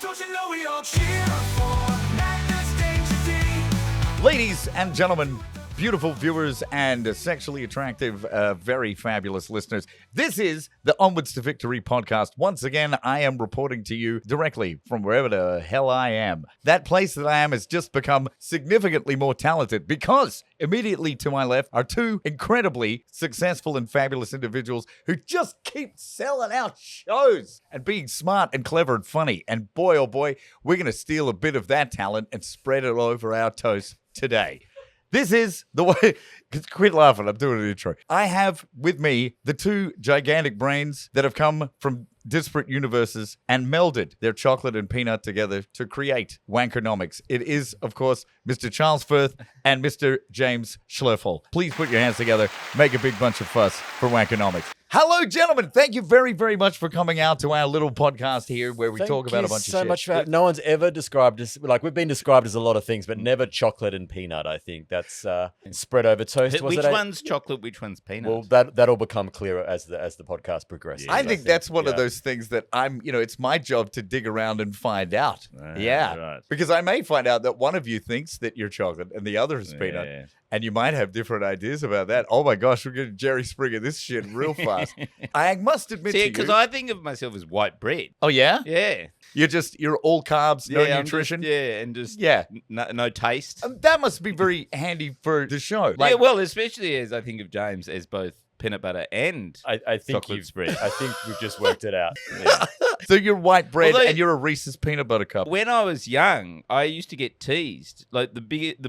Don't you know we all cheer for Magnus Danger D? Ladies and gentlemen, beautiful viewers and sexually attractive, very fabulous listeners, this is the Onwards to Victory podcast. Once again, I am reporting to you directly from wherever the hell I am. That place that I am has just become significantly more talented because immediately to my left are two incredibly successful and fabulous individuals who just keep selling out shows and being smart and clever and funny. And boy, oh boy, we're going to steal a bit of that talent and spread it over our toast today. This is the way. Quit laughing. I'm doing an intro. I have with me the two gigantic brains that have come from disparate universes and melded their chocolate and peanut together to create Wankernomics. It is, of course, Mr. Charles Firth and Mr. James Schloeffel. Please put your hands together. Make a big bunch of fuss for Wankonomics. Hello, gentlemen. Thank you very, very much for coming out to our little podcast here where we talk about a bunch of shit. Thank you so much for no one's ever described us, like we've been described as a lot of things, but never chocolate and peanut, I think. That's spread over toast. Which one's chocolate, which one's peanut? Well, that'll become clearer as the podcast progresses. I think that's one of those things that it's my job to dig around and find out. Right. Because I may find out that one of you thinks that you're chocolate and the other is peanut. Yeah. And you might have different ideas about that. Oh my gosh, we're going to Jerry Springer this shit real fast. I must admit to you. because I think of myself as white bread. Oh, yeah? Yeah. You're all carbs, no I'm nutrition. just no taste. That must be very handy for the show. Well, especially as I think of James as both peanut butter and I think chocolate spread. I think we've just worked it out. Yeah. So you're white bread Although- and you're a Reese's peanut butter cup. When I was young, I used to get teased. Like the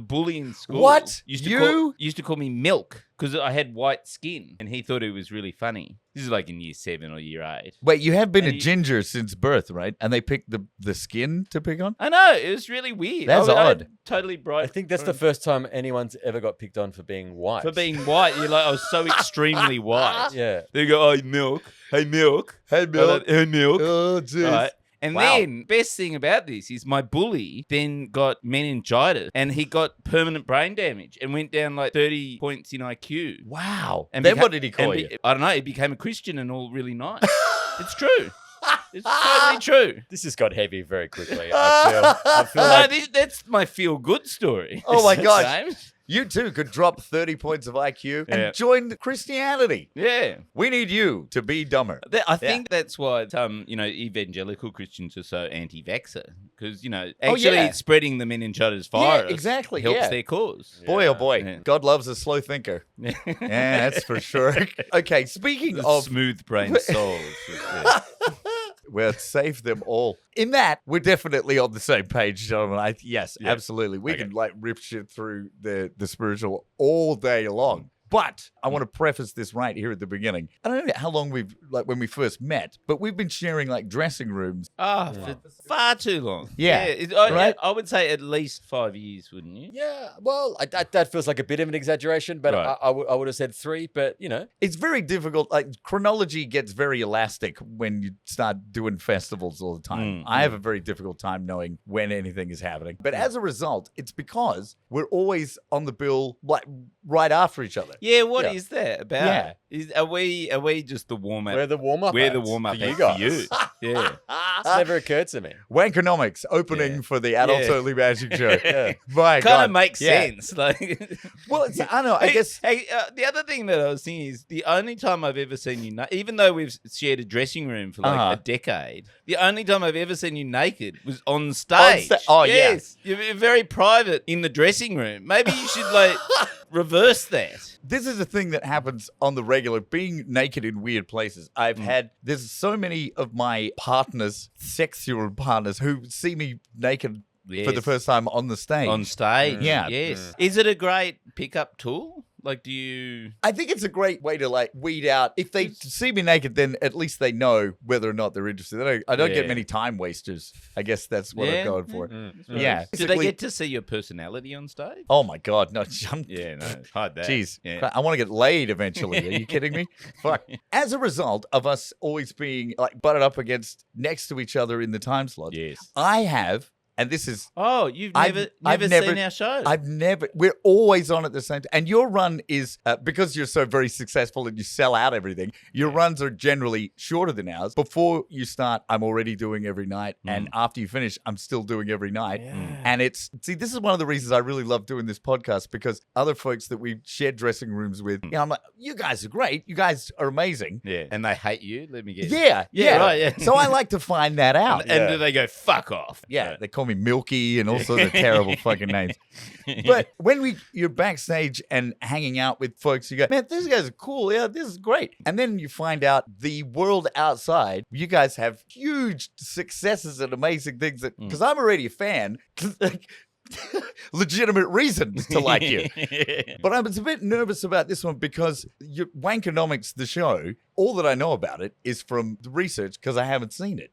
bully in school. What? Used to call me Milk because I had white skin, and he thought it was really funny. This is like in year 7 or year 8. Wait, you have been And a ginger since birth, right? And they picked the skin to pick on? I know, it was really weird. That's odd. Totally bright. I think that's the first time anyone's ever got picked on for being white. For being white, you're like, I was so extremely white. Yeah. They go, oh, Milk. Hey, Milk. Hey, Milk. Hey, Milk. Oh, jeez. Right. And Wow. then, best thing about this is my bully then got meningitis and he got permanent brain damage and went down like 30 points in IQ. Wow. And Then beca- what did he call and you? I don't know. He became a Christian and all really nice. It's true. It's totally true. This has got heavy very quickly. I feel No, like that's my feel-good story. Oh, my gosh. James. You too could drop 30 points of IQ Yeah. and join Christianity. Yeah. We need you to be dumber. I think that's why evangelical Christians are so anti-vaxxer because actually spreading the meningitis virus exactly, helps yeah. their cause. Boy, oh boy. Yeah. God loves a slow thinker. Yeah, that's for sure. Okay, speaking The of... smooth-brained souls. Yeah. We'll save them all. In that, we're definitely on the same page, gentlemen. Yes, Yeah. absolutely. We can rip shit through the spiritual all day long. But I want to preface this right here at the beginning. I don't know how long when we first met, but we've been sharing dressing rooms. For far too long. Yeah. I would say at least 5 years, wouldn't you? yeah, well, that feels like a bit of an exaggeration, but Right. I would have said 3, but It's very difficult. Chronology gets very elastic when you start doing festivals all the time. I have a very difficult time knowing when anything is happening. But as a result, it's because we're always on the bill right after each other. Yeah, what is that about? Yeah. Are we just the warm-up? we're the warm-up We're the acts warm-up for you act guys. for you. Yeah. It's never occurred to me. Wankonomics opening for the Adults Yeah. Only Magic Show. Yeah. My Kind God. of makes Yeah. sense. Like, Well, I don't know. I guess... Hey, the other thing that I was thinking is the only time I've ever seen you, even though we've shared a dressing room for a decade, the only time I've ever seen you naked was on stage. Oh, yes. You're very private in the dressing room. Maybe you should reverse that. This is a thing that happens on the regular, being naked in weird places. There's so many of my partners, sexual partners, who see me naked for the Yes. first time on the stage. On stage. Yeah. Yes. Is it a great pickup tool? Like, do you... I think it's a great way to weed out. If they see me naked, then at least they know whether or not they're interested. I don't get Yeah. many time wasters. I guess that's what I'm going for. Yeah. Do they get to see your personality on stage? Oh my God, no! Yeah, no. Hide that. Jeez, Yeah. I want to get laid eventually. Are you kidding me? Fuck. As a result of us always being butted up next to each other in the time slot, Yes. I have and this is Oh, you've I've never seen our show. we're always on at the same time. And your run is, because you're so very successful and you sell out everything, your runs are generally shorter than ours. Before you start, I'm already doing every night. And after you finish, I'm still doing every night. And this is one of the reasons I really love doing this podcast, because other folks that we shared dressing rooms with, I'm like, you guys are great. You guys are amazing. Yeah, and they hate you. Let me guess. Yeah. Right. Yeah. So I like to find that out. And do they go fuck off? Yeah, they call me Milky and all sorts of terrible fucking names. But when you're backstage and hanging out with folks, you go, man, these guys are cool. Yeah, this is great. And then you find out the world outside, you guys have huge successes and amazing things that, because I'm already a fan, legitimate reasons to like you. But I was a bit nervous about this one because Wankonomics, the show, all that I know about it is from the research because I haven't seen it.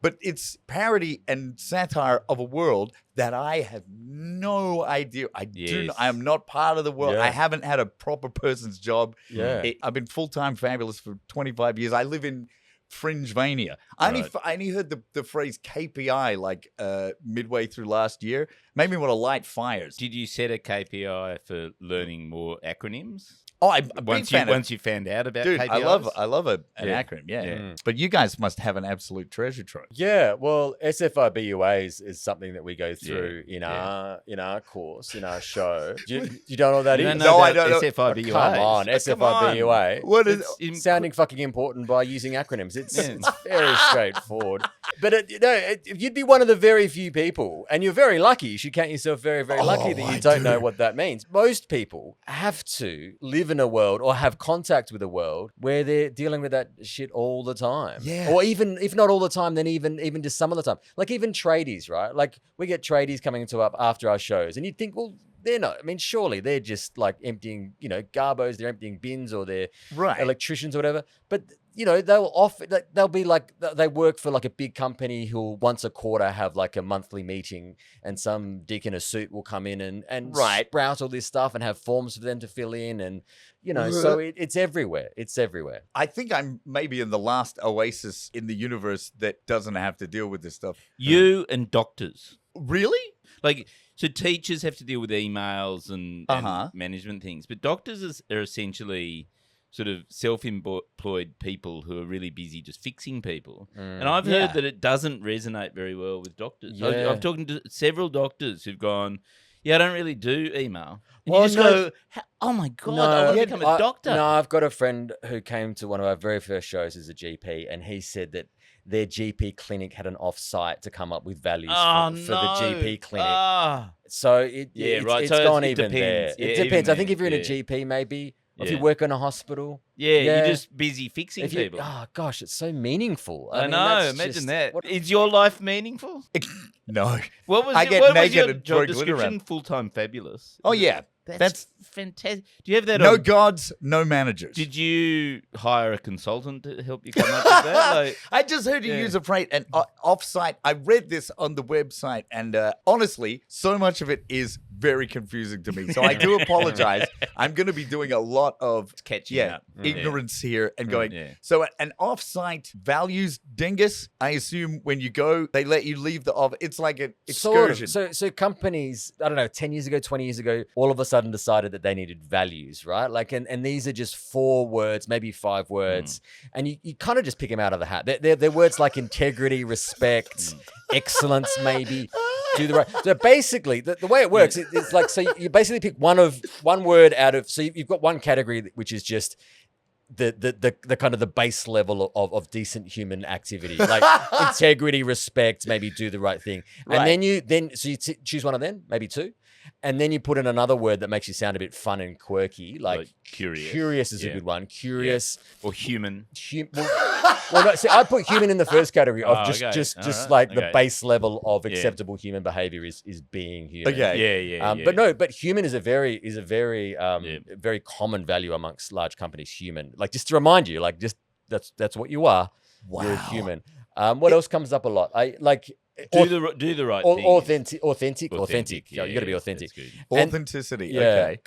But it's parody and satire of a world that I have no idea. I am not part of the world. Yeah. I haven't had a proper person's job. Yeah. I've been full-time fabulous for 25 years. I live in Fringevania. I only heard the phrase KPI like midway through last year. Made me want to light fires. Did you set a KPI for learning more acronyms? Oh, I'm a big fan once you found out about Dude, KPIs? I love an acronym, yeah. But you guys must have an absolute treasure trove. Yeah, well, SFIBUA is something that we go through in our course, in our show. Do you don't know what that is? No, I don't know. SFIBUA. Come on, SFIBUA. What is Sounding fucking important by using acronyms. It's very straightforward. But you'd be one of the very few people, and you're very lucky. You should count yourself very, very lucky that you don't know what that means. Most people have to live in a world or have contact with a world where they're dealing with that shit all the time. Yeah. Or even, if not all the time, then even just some of the time. Like even tradies, right? Like we get tradies coming to up after our shows, and you'd think, well, they're not. I mean, surely they're just like emptying, garbos, they're emptying bins, or they're electricians or whatever. But they'll be like, they work for like a big company who'll once a quarter have like a monthly meeting, and some dick in a suit will come in and sprout all this stuff and have forms for them to fill in, and so it's everywhere. It's everywhere. I think I'm maybe in the last oasis in the universe that doesn't have to deal with this stuff. You and doctors. Really? Like, so teachers have to deal with emails and management things, but doctors are essentially sort of self-employed people who are really busy just fixing people. And I've heard that it doesn't resonate very well with doctors. Yeah. I've talked to several doctors who've gone, I don't really do email. And Well, you just go, oh my God, I want to become a doctor. No, I've got a friend who came to one of our very first shows as a GP, and he said that their GP clinic had an off-site to come up with values for the GP clinic. So it's gone even depends. there. It depends. I think if you're in a GP, maybe. If you work in a hospital. You're just busy fixing people. Oh, gosh, it's so meaningful. I know, imagine that. Is your life meaningful? No. What was I your, get what was naked your and job throw glitter description? around. Full-time fabulous. Oh, yeah. That's fantastic. Do you have that no on? gods, no managers. Did you hire a consultant to help you come up with that? Like, I just heard you use a phrase, and off-site. I read this on the website, and honestly, so much of it is very confusing to me. So I do apologize. I'm going to be doing a lot of catching up. ignorance here and going. So an off-site values dingus. I assume when you go, they let you leave the off. It's like an excursion. Sort of. So companies, I don't know, 10 years ago, 20 years ago, all of a sudden decided that they needed values, right? Like, and these are just 4 words, maybe 5 words, and you kind of just pick them out of the hat. They're words like integrity, respect, excellence, maybe. Do the right. So basically, the way it works, it's like, so you basically pick one word out of. So you've got one category which is just the kind of the base level of decent human activity, like integrity, respect, maybe do the right thing, and then you choose one of them, maybe 2. And then you put in another word that makes you sound a bit fun and quirky, like curious. Curious is a good one. Curious or human. Well, no, see, I put human in the first category of just like the base level of acceptable human behavior is being human. Okay. But human is a very very common value amongst large companies. Human, like just to remind you, like just that's what you are. Wow. You're human. What else comes up a lot? I like. Do the right thing. Authentic. Yeah, you got to be authentic. Authenticity. And, okay.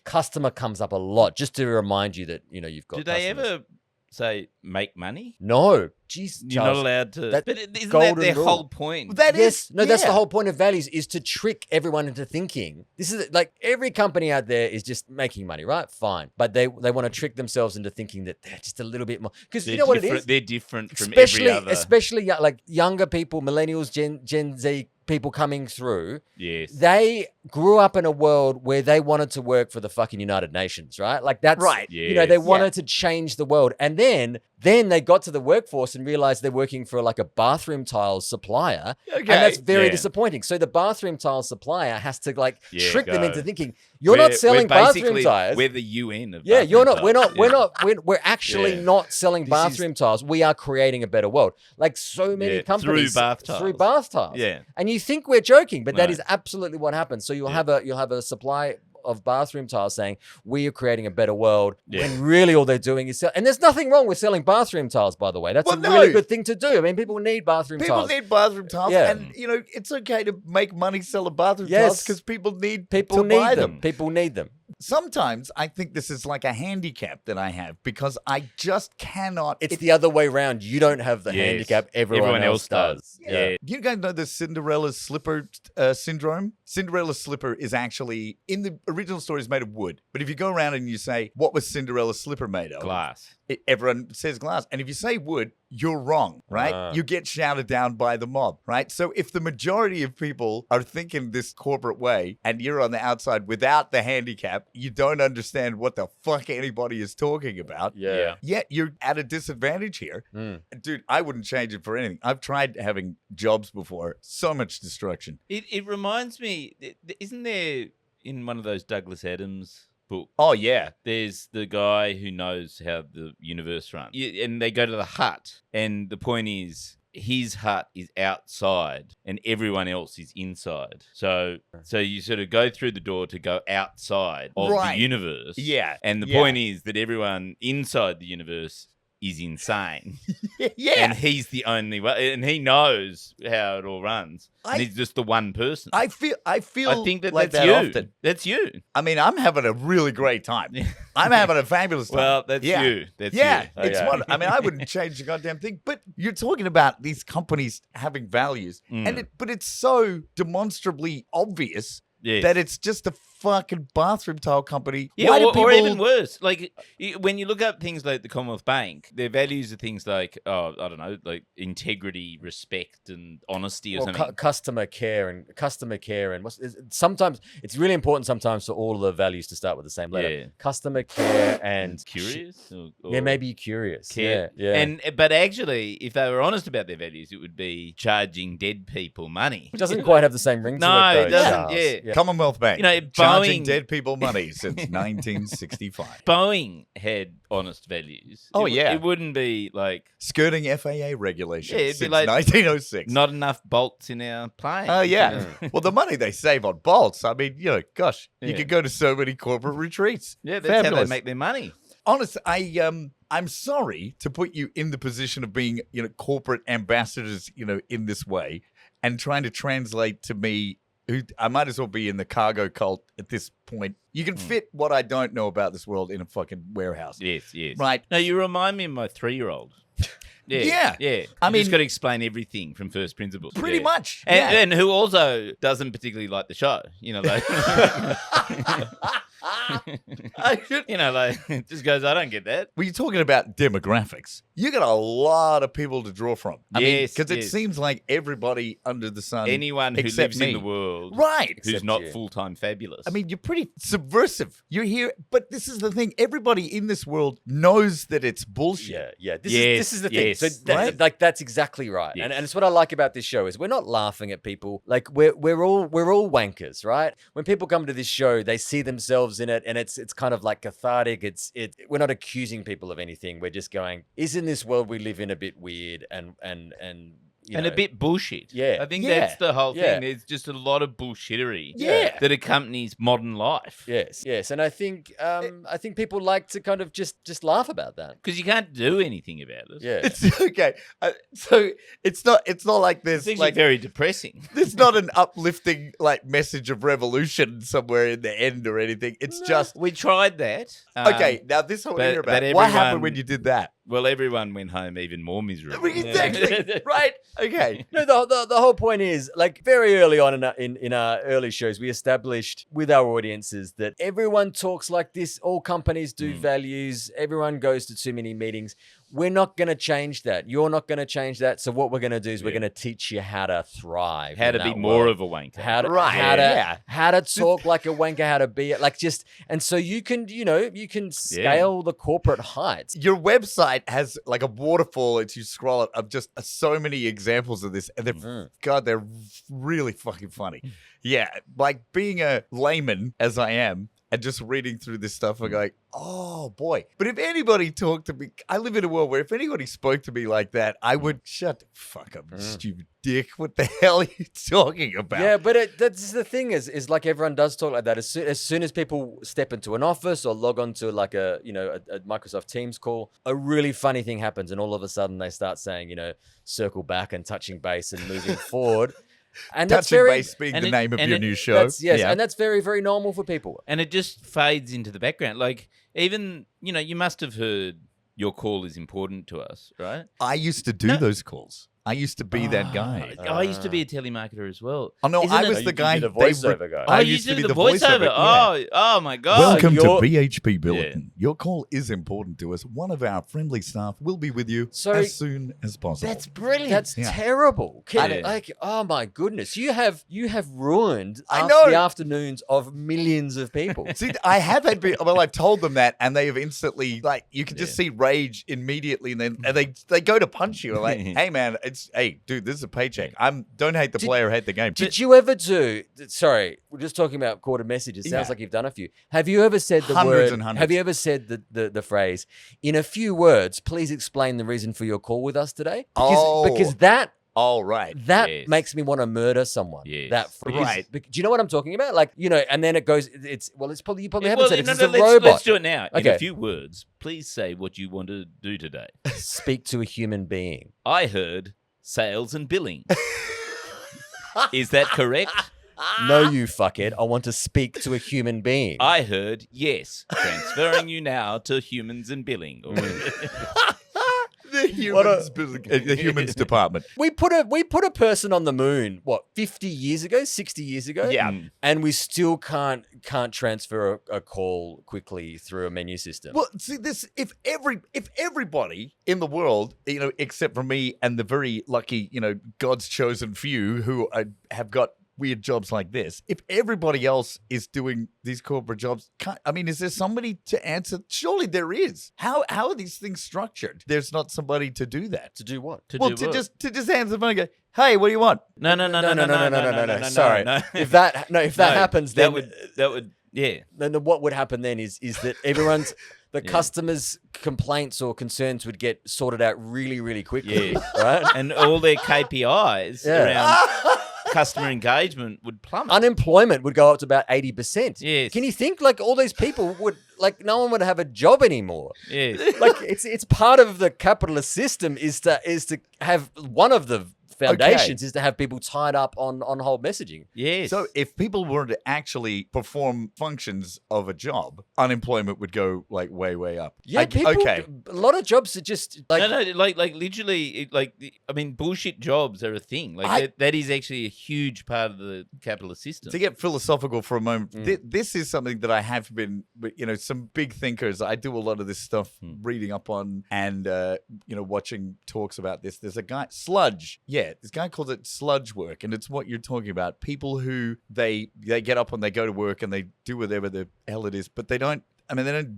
Customer comes up a lot, just to remind you that you've got. Do they customers. ever say make money? No. Jeez, You're not Charles. allowed to. That But isn't that golden their rule. whole point? That Yes, is no, that's the yeah. whole point of values, is to trick everyone into thinking. This is like every company out there is just making money, right? Fine. But they want to trick themselves into thinking that they're just a little bit more. Because you know what it is? They're different from Especially, every other. especially like younger people, millennials, Gen Z people coming through. Yes. They grew up in a world where they wanted to work for the fucking United Nations, right? Like that's Right. You know, they Yes. wanted to change the world. And then they got to the workforce and realized they're working for like a bathroom tiles supplier. Okay. And that's very Yeah. disappointing. So the bathroom tile supplier has to like Yeah, trick them go. into thinking you're not selling bathroom basically- tires. We're the UN of Yeah, you're not. bathroom We're tiles. not. We're actually Yeah. not selling This bathroom tiles. We are creating a better world. Like so many Yeah, companies through bath tiles. Through bath tiles. Yeah. And you think we're joking, but that No. is absolutely what happens. So you'll Yeah. have a supply of bathroom tiles saying we are creating a better world, Yeah. when really all they're doing is sell. And there's nothing wrong with selling bathroom tiles, by the way. That's Well, a really no. good thing to do. I mean, people need bathroom People tiles. need bathroom tiles, Yeah. and you know it's okay to make money selling bathroom Yes. tiles because people need People to buy need them. People need them. Sometimes I think this is like a handicap that I have because I just cannot. It's the other way around. You don't have the Yes. handicap. Everyone else does. Yeah. You guys know the Cinderella slipper syndrome? Cinderella slipper is actually in the original story is made of wood, but if you go around and you say what was Cinderella's slipper made of, Glass. everyone says glass, and if you say wood, you're wrong, right? Ah. You get shouted down by the mob, right? So if the majority of people are thinking this corporate way, and you're on the outside without the handicap, you don't understand what the fuck anybody is talking about. Yeah. Yet you're at a disadvantage here. Mm. Dude, I wouldn't change it for anything. I've tried having jobs before. So much destruction. It reminds me, isn't there in one of those Douglas Adams books? Oh, yeah. There's the guy who knows how the universe runs. And they go to the hut. And the point is, his hut is outside and everyone else is inside. So you sort of go through the door to go outside of Right. the universe. Yeah. And the Yeah. point is that everyone inside the universe is insane. Yeah. And he's the only one. And he knows how it all runs. And he's just the one person. I feel I think like that's that you. often. That's you. I mean, I'm having a really great time. I'm having a fabulous time. Well, that's Yeah. you. That's Yeah, you. it's Okay. one. I mean, I wouldn't change the goddamn thing. But you're talking about these companies having values, Mm. but it's so demonstrably obvious Yes. that it's just a fucking bathroom tile company. Yeah, Why do or even people- worse, like when you look up things like the Commonwealth Bank, their values are things like, I don't know, like integrity, respect, and honesty or Or something. customer care and sometimes it's really important sometimes for all of the values to start with the same letter. Yeah. Customer care and Curious, Yeah, maybe curious. care. Yeah, yeah. But actually, if they were honest about their values, it would be charging dead people money. It doesn't quite have the same ring to No, it, though, it doesn't, Charles. yeah. Commonwealth Bank, You know, charging Boeing- dead people money since 1965. Boeing had honest values. Oh, It yeah. it wouldn't be like Skirting FAA regulations Yeah, it'd be since like 1906. not enough bolts in our plane. Oh, yeah. Well, the money they save on bolts, I mean, you know, gosh, you Yeah. could go to so many corporate retreats. Yeah, that's how Fabulous. they make their money. Honestly, I'm sorry to put you in the position of being, you know, corporate ambassadors, you know, in this way and trying to translate to me who I might as well be in the cargo cult at this point. You can fit what I don't know about this world in a fucking warehouse. Yes, yes. Right. No, you remind me of my 3-year-old. Yeah, Yeah. yeah. I You mean- just got to explain everything from first principles. Pretty Yeah. much. And, yeah. and who also doesn't particularly like the show. You know, like, you know, like just goes, I don't get that. When you're talking about demographics, you got a lot of people to draw from. I mean, Yes, because it yes. seems like everybody under the sun. Anyone who except lives me. in the world, Right. who's Except not you. full-time fabulous. I mean, you're pretty subversive. You're here, but this is the thing. Everybody in this world knows that it's bullshit. Yeah, yeah. This Yes, is the thing. yes. So Right? like that's exactly right. Yes. And it's what I like about this show is we're not laughing at people. Like we're all wankers, right? When people come to this show, they see themselves in it, and it's kind of like cathartic. We're not accusing people of anything. We're just going, isn't this world we live in a bit weird and you and know, a bit bullshit. Yeah. I think Yeah. that's the whole Yeah. thing. There's just a lot of bullshittery Yeah. that accompanies modern life. Yes, and I think people like to kind of just laugh about that. Because you can't do anything about it. Yeah. It's okay. So it's not like It's there's actually like very depressing. there's not an uplifting like message of revolution somewhere in the end or anything. It's just We tried that. okay. Now this I want to but- hear about. but What happened everyone- when you did that? Well, everyone went home even more miserable. Exactly. Right. Okay. No, the whole point is, like, very early on in our early shows, we established with our audiences that everyone talks like this. All companies do values. Everyone goes to too many meetings. We're not going to change that. You're not going to change that. So what we're going to do is we're going to teach you how to thrive. How to be more of a wanker. How to, Right. how to talk like a wanker, how to be it. Like just, and so you can scale the corporate heights. Your website has like a waterfall as you scroll it of just so many examples of this. And they're really fucking funny. Yeah. Like being a layman as I am, and just reading through this stuff and going, oh boy. But if anybody talked to me, I live in a world where if anybody spoke to me like that, I would shut the fuck up, you stupid dick. What the hell are you talking about? Yeah, but that's the thing is like everyone does talk like that. As soon as people step into an office or log on to like a Microsoft Teams call, a really funny thing happens, and all of a sudden they start saying, circle back and touching base and moving forward. And that's Touching very base being the name of your new show. Yes, and that's very, very normal for people. And it just fades into the background. Like, even, you must have heard your call is important to us, right? I used to do those calls. I used to be that guy. I used to be a telemarketer as well. Oh, no, I Isn't was it- the guy. The voiceover guy. I you used to be do the the voiceover. yeah. Oh my God. Welcome to you're- BHP Billiton. Your call is important to us. One of our friendly staff will be with you Sorry. as soon as possible. That's brilliant. That's Yeah. terrible. Yeah. Like, oh my goodness, you have ruined I know. the afternoons of millions of people. See, I have had people, well, I've told them that, and they have instantly, like, you can just see rage immediately, and then they go to punch you. Like, hey, man, hey, dude, this is a paycheck. Don't hate the player, hate the game. Did you ever do? Sorry, we're just talking about quarter messages. Sounds Yeah. like you've done a few. Have you ever said the Hundreds word? and hundreds. Have you ever said the phrase? In a few words, please explain the reason for your call with us today. Because that All right. Yes. makes me want to murder someone. Yes. That Right. Do you know what I'm talking about? Like, and then it goes. It's probably you probably haven't Well, said it. no, It's no, a let's, robot. let's do it now. In Okay. a few words, please say what you want to do today. Speak to a human being. I heard sales and billing. Is that correct? No, you fuckhead. I want to speak to a human being. I heard yes. Transferring you now to humans and billing. The humans department. We put a person on the moon, 50 years ago, 60 years ago? Yeah. And we still can't transfer a call quickly through a menu system. Well, see, if everybody in the world, except for me and the very lucky, God's chosen few who have got weird jobs like this, if everybody else is doing these corporate jobs, is there somebody to answer? Surely there is. How are these things structured? There's not somebody to do that. To do what? To just answer the phone and go, hey, what do you want? No. Sorry. If that happens, then that would yeah. Then what would happen then is that everyone's the customers' complaints or concerns would get sorted out really, really quickly, right? And all their KPIs around customer engagement would plummet. Unemployment would go up to about 80%. Yes. Can you think like all these people would no one would have a job anymore? Yes. Like it's part of the capitalist system is to have one of the foundations is to have people tied up on hold messaging. Yes. So if people were to actually perform functions of a job, unemployment would go like way, way up. Yeah, a lot of jobs are just like literally, bullshit jobs are a thing. That is actually a huge part of the capitalist system. To get philosophical for a moment, this is something that I have been, some big thinkers. I do a lot of this stuff, reading up on and watching talks about this. There's a guy, Sludge. Yeah, this guy calls it sludge work, and it's what you're talking about. People who they get up and they go to work and they do whatever the hell it is, but they don't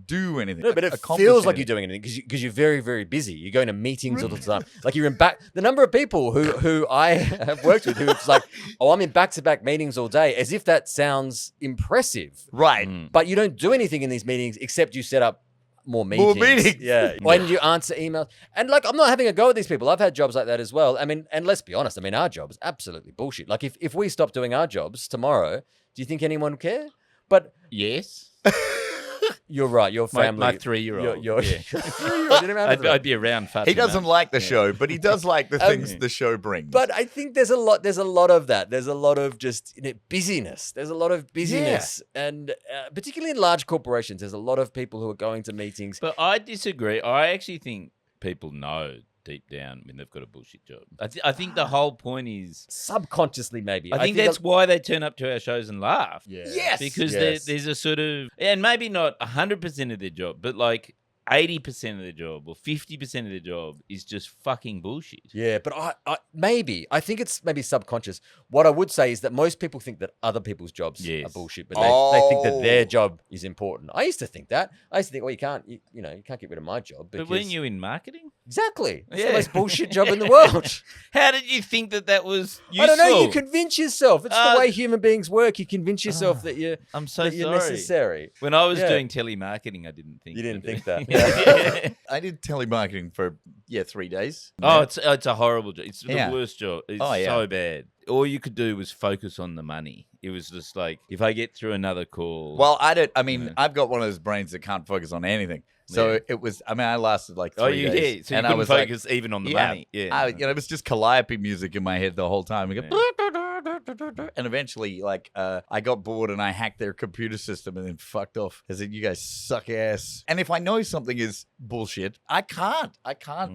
do anything. No, but it feels like you're doing anything because you're very, very busy. You're going to meetings all the time. Like you're in the number of people who I have worked with who it's like, I'm in back-to-back meetings all day, as if that sounds impressive. Right. But you don't do anything in these meetings except you set up more meetings. Yeah. When you answer emails. And I'm not having a go at these people. I've had jobs like that as well. And let's be honest, our job is absolutely bullshit. Like if we stop doing our jobs tomorrow, do you think anyone would care? But yes. You're right. Your family. My 3-year-old. I'd be around far He too doesn't much. like the show, but he does like the things the show brings. But I think there's a lot of that. There's a lot of just busyness. There's a lot of busyness. And particularly in large corporations, there's a lot of people who are going to meetings. But I disagree. I actually think people know deep down when they've got a bullshit job. I think the whole point is Subconsciously, maybe. I think that's why they turn up to our shows and laugh. Yeah. Yes. Because Yes. there's a sort of, and maybe not 100% of their job, but like 80% of their job or 50% of their job is just fucking bullshit. Yeah, but I think it's maybe subconscious. What I would say is that most people think that other people's jobs are bullshit, but they think that their job is important. I used to think that. I used to think, well, you can't get rid of my job. But weren't you in marketing? Exactly. It's the Yeah. most bullshit job in the world. How did you think that was useful? I don't know. You convince yourself. It's the way human beings work. You convince yourself that you're I'm so that you're sorry. necessary. When I was Yeah. doing telemarketing, I didn't think You didn't think that. that. I did telemarketing for 3 days. Oh, it's a horrible job. It's Yeah. the worst job. It's Oh, yeah. so bad. All you could do was focus on the money. It was just like, if I get through another call. Well, I've got one of those brains that can't focus on anything. So Yeah. it was, I lasted like 3 days. yeah. So you and I couldn't was focus even on the yeah, money. Yeah. it was just calliope music in my head the whole time. We go, and eventually, I got bored and I hacked their computer system and then fucked off. I said, "You guys suck ass." And if I know something is bullshit, I can't. I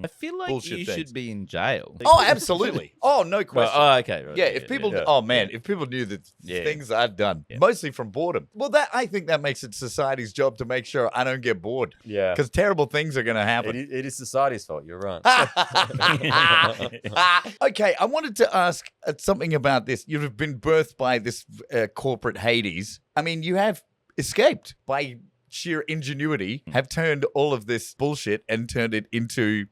feel like bullshit you things. should be in jail. Oh, absolutely. Oh, no question. Well, okay. Right, Yeah, if people, if people knew the Yeah. things I'd done, mostly from boredom. Well, I think that makes it society's job to make sure I don't get bored, Yeah. because terrible things are going to happen. It is society's fault. You're right. Okay, I wanted to ask something about this. You've been birthed by this corporate Hades. I mean, you have escaped by sheer ingenuity, have turned all of this bullshit and turned it into,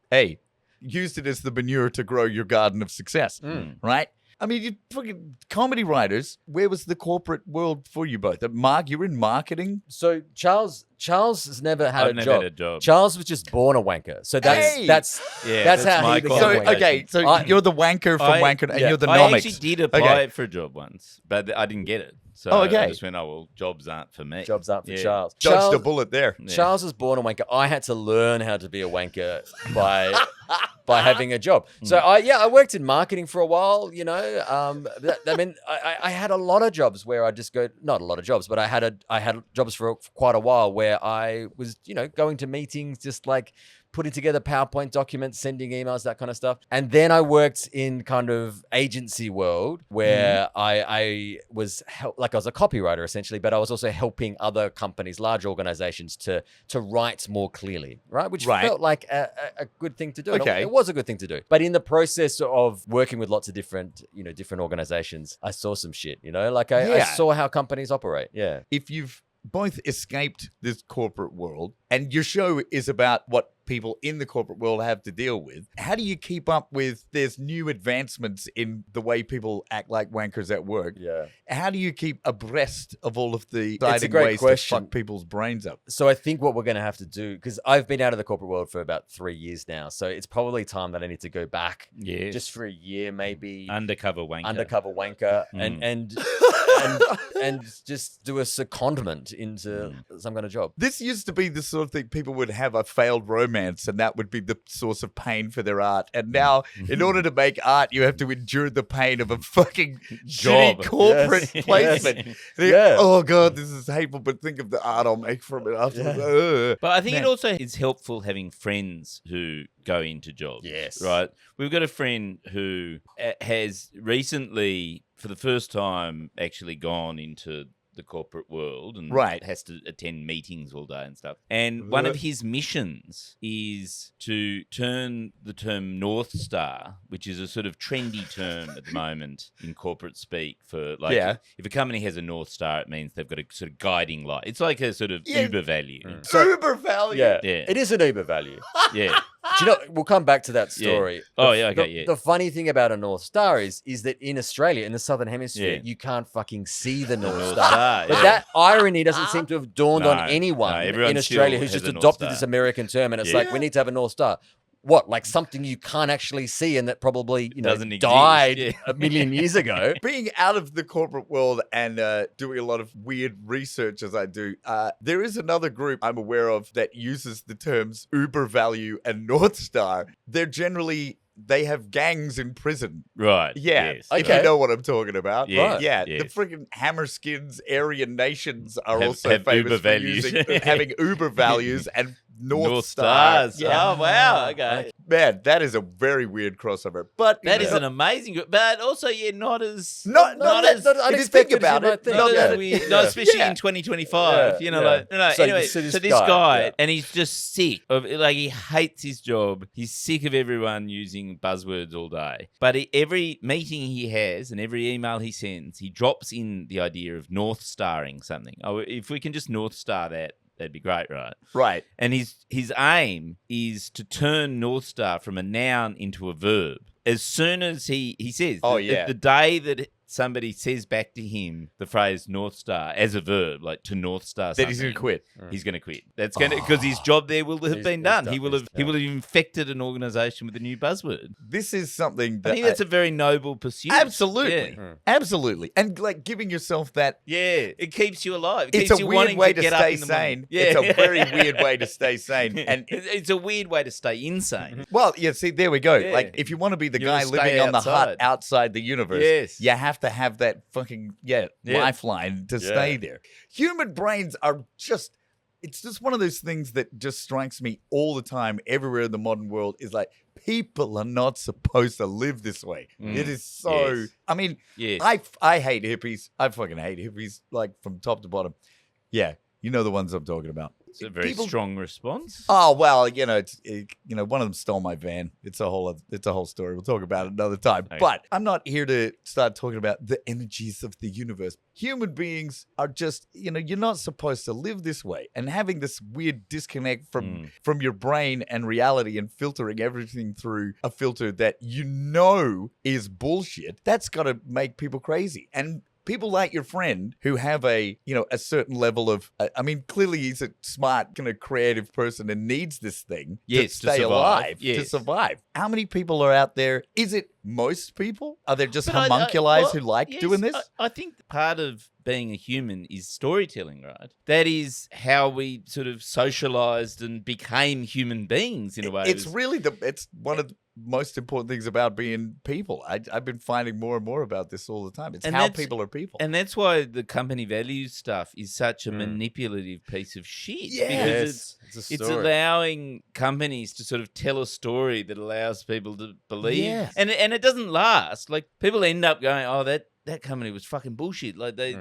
hey, used it as the manure to grow your garden of success, right? I mean, you fucking comedy writers. Where was the corporate world for you both? Mark, you were in marketing. So Charles has never had I've a never job. had a job. Charles was just born a wanker. So that's Hey! that's Yeah, that's that's how my he became So a wanker. okay, so I- you're the wanker from I- Wanker, and yeah. you're the I nomics. actually did apply Okay. for a job once, but I didn't get it. So Oh, okay. I just went, oh, well, jobs aren't for me. Jobs up for Yeah. Charles. Dodged Charles, a bullet there. Yeah. Charles was born a wanker. I had to learn how to be a wanker by having a job. So I worked in marketing for a while. I had a lot of jobs where I just go, not a lot of jobs, but I had jobs for quite a while where I was going to meetings, just like putting together PowerPoint documents, sending emails, that kind of stuff. And then I worked in kind of agency world where I was I was a copywriter essentially, but I was also helping other companies, large organizations to write more clearly, right? Which Right. felt like a good thing to do. Okay. It was a good thing to do. But in the process of working with lots of different organizations, I saw some shit, I Yeah. saw how companies operate. Yeah. If you've both escaped this corporate world and your show is about what people in the corporate world have to deal with, how do you keep up with there's new advancements in the way people act like wankers at work? Yeah. How do you keep abreast of all of the a exciting great ways question. to fuck people's brains up? So I think what we're going to have to do, because I've been out of the corporate world for about 3 years now, so it's probably time that I need to go back Yeah. just for a year, maybe Undercover wanker. undercover wanker, and just do a secondment into some kind of job. This used to be the sort of thing people would have a failed romance and that would be the source of pain for their art. And now, in order to make art, you have to endure the pain of a fucking Job. shitty corporate Yes. placement. Yes. They- Yeah. Oh, God, this is hateful, but think of the art I'll make from it afterwards. Ugh. But I think Man. it also is helpful having friends who go into jobs. Yes. Right? We've got a friend who has recently, for the first time, actually gone into the corporate world and Right. has to attend meetings all day and stuff. And one of his missions is to turn the term North Star, which is a sort of trendy term at the moment in corporate speak for like, Yeah. if a company has a North Star, it means they've got a sort of guiding light. It's like a sort of Yeah. Uber value. Uber value. Yeah. Yeah. It is an Uber value. Yeah. Do you know, we'll come back to that story. Oh, The- yeah, okay, the, yeah. The funny thing about a North Star is that in Australia, in the Southern Hemisphere, Yeah. you can't fucking see the North North Star. Star, But yeah. that irony doesn't seem to have dawned No, on anyone no, everyone in Australia still who's has just a North adopted Star. this American term. And it's Yeah. like, we need to have a North Star. What, like something you can't actually see and that probably, Doesn't exist, died yeah. a million years ago? Being out of the corporate world and doing a lot of weird research as I do, there is another group I'm aware of that uses the terms Uber value and North Star. They have gangs in prison. Right. Yeah, Yes. if Okay. you know what I'm talking about. Yeah, Right. Yeah, yes. the freaking Hammerskins Aryan nations are Have- also have famous Uber for values. having Uber values and North Star. Stars. Oh, wow. Okay. Man, that is a very weird crossover. But That is an amazing, but also, not as not If if as you think unexpected as about you it. might think. not not as that- weird, no, especially Yeah. in 2025. Yeah, Like no. So Anyway, you see so this this guy, guy, yeah. and he's just sick of like he hates his job. He's sick of everyone using buzzwords all day. But every meeting he has and every email he sends, he drops in the idea of North Starring something. Oh, if we can just North Star that. That'd be great, right? Right. And his aim is to turn North Star from a noun into a verb. As soon as he says, Oh, the- yeah. the day that somebody says back to him the phrase North Star as a verb, like to North Star That he's going to something, quit. he's going to quit. That's going to because his job there will have been he's done. done. He will He's have done. infected an organisation with a new buzzword. This is something I that think that's a very noble pursuit. absolutely, Yeah. absolutely, and like giving yourself that. Yeah, it keeps you alive. It It's keeps a you weird wanting way to to get up stay in the morning. sane. Yeah. It's a very weird way to stay sane, and it's a weird way to stay insane. well, yeah. See, there we go. Yeah. Like, if you want to be the You guy wanna stay living on the hut outside. outside the universe, Yes. you have to have that fucking Yeah. lifeline to stay there. Human brains are just. It's just one of those things that just strikes me all the time, everywhere in the modern world. Is like people are not supposed to live this way. It is so. Yes. I mean, Yes. I hate hippies. I fucking hate hippies, like from top to bottom. Yeah, you know the ones I'm talking about. It's a very People- strong response. Oh well, one of them stole my van. It's a whole story. We'll talk about it another time. Okay. But I'm not here to start talking about the energies of the universe. Human beings are just, you're not supposed to live this way. And having this weird disconnect from your brain and reality and filtering everything through a filter that is bullshit, that's got to make people crazy. And people like your friend who have a certain level of, clearly he's a smart, kind of creative person and needs this thing Yes, to to stay survive. alive, to Yes. survive. How many people are out there? Is it most people? Are there just But I- homunculi well, who like yes, doing this? I think part of being a human is storytelling, right? That is how we sort of socialized and became human beings in a way. It's really it's one of the most important things about being people. I've been finding more and more about this all the time. It's And how that's- people are people. And that's why the company values stuff is such a manipulative piece of shit. Yes. Because it's allowing companies to sort of tell a story that allows people to believe. Yeah. And it doesn't last. Like people end up going, oh, that company was fucking bullshit. Like they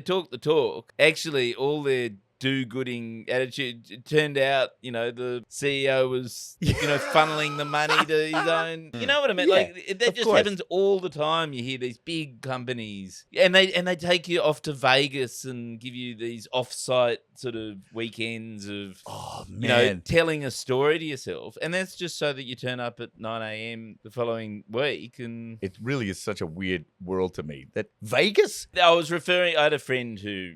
talk the talk. Actually, all their do-gooding attitude. It turned out, the CEO was, funneling the money to his own. You know what I mean? Yeah, Like that of just course. happens all the time. You hear these big companies, and they take you off to Vegas and give you these off-site sort of weekends of, Oh man. telling a story to yourself, and that's just so that you turn up at 9 a.m. the following week and. It really is such a weird world to me. That Vegas? I had a friend who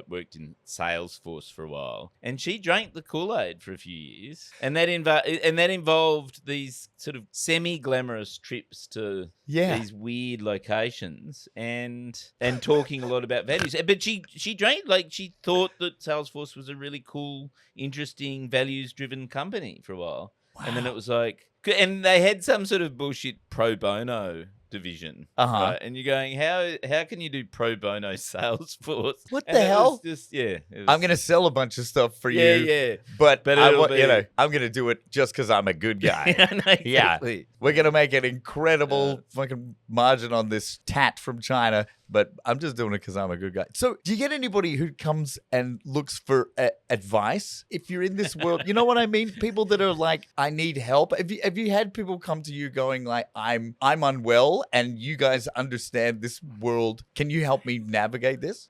worked in Salesforce for a while, and she drank the Kool-Aid for a few years, and that involved these sort of semi-glamorous trips to these weird locations and talking a lot about values. But she drank, like, she thought that Salesforce was a really cool, interesting, values-driven company for a while, and then it was like, and they had some sort of bullshit pro bono division, right? And you're going, how can you do pro bono Salesforce? What And the it was hell? Just it was- I'm gonna sell a bunch of stuff for yeah, you. yeah. But I it'll want, be- I'm gonna do it just because I'm a good guy. No, exactly. We're gonna make an incredible fucking margin on this tat from China, but I'm just doing it because I'm a good guy. So, do you get anybody who comes and looks for advice if you're in this world? You know what I mean? People that are like, I need help. Have you had people come to you going like, I'm unwell, and you guys understand this world? Can you help me navigate this?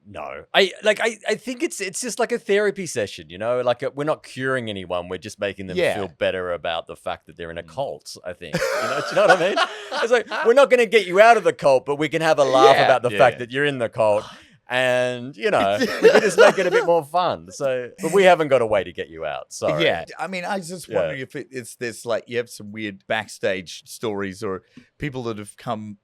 No, I think it's just like a therapy session, like we're not curing anyone. We're just making them feel better about the fact that they're in a cult, I think. Do you know what I mean? It's like, we're not going to get you out of the cult, but we can have a laugh about the fact that you're in the cult. And, we can just make it a bit more fun. So, but we haven't got a way to get you out. Sorry. Yeah. I mean, I was just wondering if it's this, like, you have some weird backstage stories or people that have come